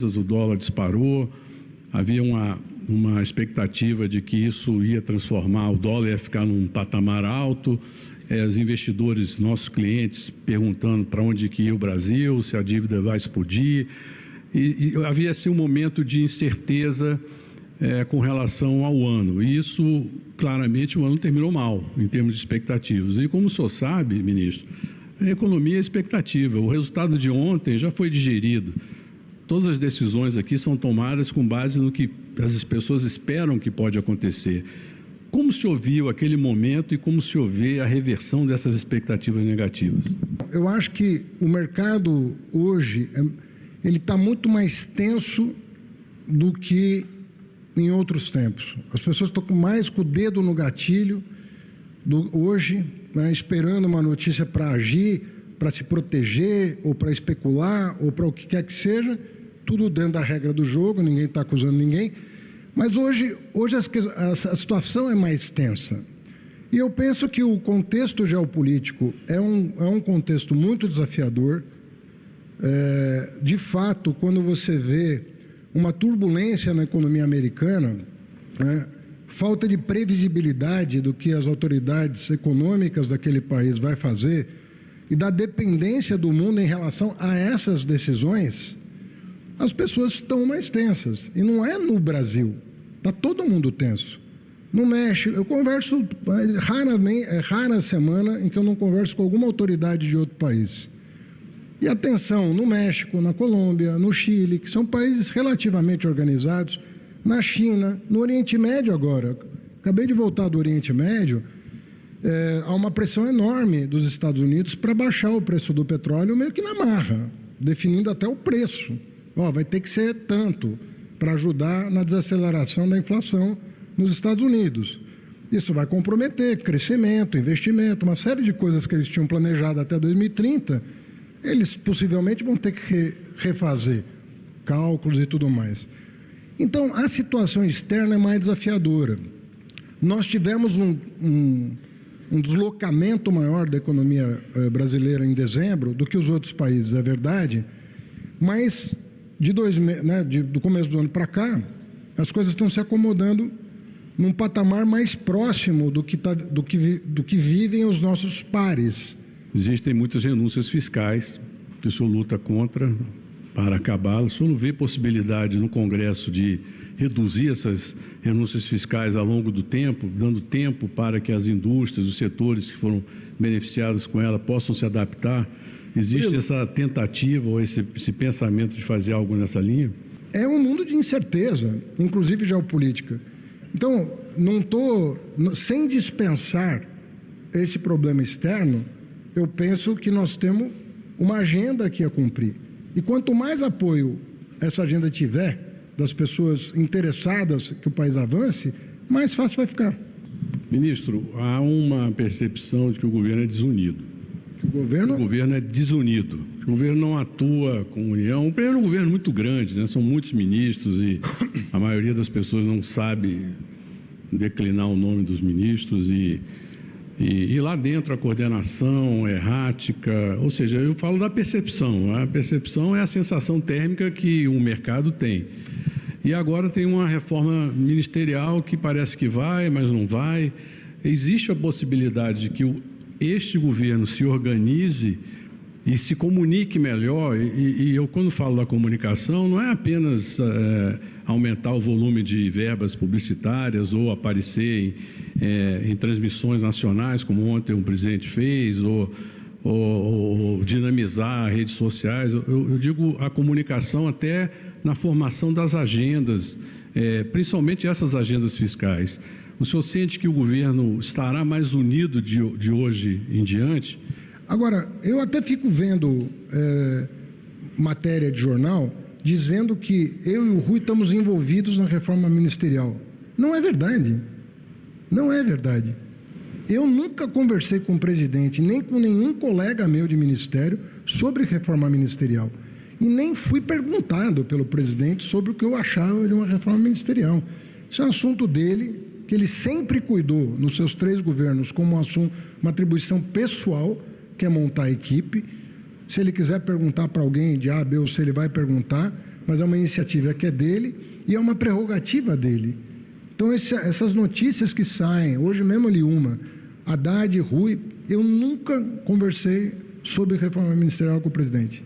o dólar disparou, havia uma expectativa de que isso ia transformar, o dólar ia ficar num patamar alto, os investidores, nossos clientes, perguntando para onde que ia o Brasil, se a dívida vai explodir, e havia assim um momento de incerteza com relação ao ano, e isso, claramente, o ano terminou mal, em termos de expectativas. E como o senhor sabe, ministro, a economia é expectativa, o resultado de ontem já foi digerido. Todas as decisões aqui são tomadas com base no que as pessoas esperam que pode acontecer. Como se ouviu aquele momento e como se vê a reversão dessas expectativas negativas? Eu acho que o mercado hoje ele está muito mais tenso do que em outros tempos. As pessoas estão mais com o dedo no gatilho hoje, né, esperando uma notícia para agir, para se proteger, ou para especular, ou para o que quer que seja, tudo dentro da regra do jogo, ninguém está acusando ninguém. Mas hoje a situação é mais tensa. E eu penso que o contexto geopolítico é um contexto muito desafiador. De fato, quando você vê uma turbulência na economia americana, né, falta de previsibilidade do que as autoridades econômicas daquele país vai fazer e da dependência do mundo em relação a essas decisões, as pessoas estão mais tensas. E não é no Brasil. Está todo mundo tenso. No México, eu converso raramente, é rara a semana em que eu não converso com alguma autoridade de outro país. E atenção, no México, na Colômbia, no Chile, que são países relativamente organizados, na China, no Oriente Médio agora. Acabei de voltar do Oriente Médio, há uma pressão enorme dos Estados Unidos para baixar o preço do petróleo meio que na marra, definindo até o preço. Vai ter que ser tanto para ajudar na desaceleração da inflação nos Estados Unidos. Isso vai comprometer crescimento, investimento, uma série de coisas que eles tinham planejado até 2030, eles possivelmente vão ter que refazer cálculos e tudo mais. Então, a situação externa é mais desafiadora. Nós tivemos um deslocamento maior da economia brasileira em dezembro do que os outros países, é verdade, mas do começo do ano para cá, as coisas estão se acomodando num patamar mais próximo do que vivem os nossos pares. Existem muitas renúncias fiscais que o senhor luta contra para acabá-las. O senhor não vê possibilidade no Congresso de reduzir essas renúncias fiscais ao longo do tempo, dando tempo para que as indústrias, os setores que foram beneficiados com ela possam se adaptar? Existe essa tentativa ou esse pensamento de fazer algo nessa linha? É um mundo de incerteza, inclusive geopolítica. Então, sem dispensar esse problema externo, eu penso que nós temos uma agenda aqui a cumprir. E quanto mais apoio essa agenda tiver das pessoas interessadas que o país avance, mais fácil vai ficar. Ministro, há uma percepção de que o governo é desunido. O governo é desunido. O governo não atua com união. O primeiro é um governo muito grande, né? São muitos ministros e a maioria das pessoas não sabe declinar o nome dos ministros e lá dentro a coordenação é errática, ou seja, eu falo da percepção. A percepção é a sensação térmica que o mercado tem. E agora tem uma reforma ministerial que parece que vai, mas não vai. Existe a possibilidade de que este governo se organize e se comunique melhor, e eu quando falo da comunicação não é apenas aumentar o volume de verbas publicitárias ou aparecer em transmissões nacionais, como ontem um presidente fez, ou dinamizar redes sociais. Eu digo a comunicação até na formação das agendas, principalmente essas agendas fiscais. O senhor sente que o governo estará mais unido de hoje em diante? Agora, eu até fico vendo matéria de jornal dizendo que eu e o Rui estamos envolvidos na reforma ministerial. Não é verdade. Não é verdade. Eu nunca conversei com o presidente, nem com nenhum colega meu de ministério, sobre reforma ministerial. E nem fui perguntado pelo presidente sobre o que eu achava de uma reforma ministerial. Isso é um assunto dele, que ele sempre cuidou nos seus 3 governos como uma atribuição pessoal, que é montar a equipe. Se ele quiser perguntar para alguém de A, B ou C, ele vai perguntar, mas é uma iniciativa que é dele e é uma prerrogativa dele. Então, essas notícias que saem, hoje mesmo ali Haddad, Rui, eu nunca conversei sobre reforma ministerial com o presidente.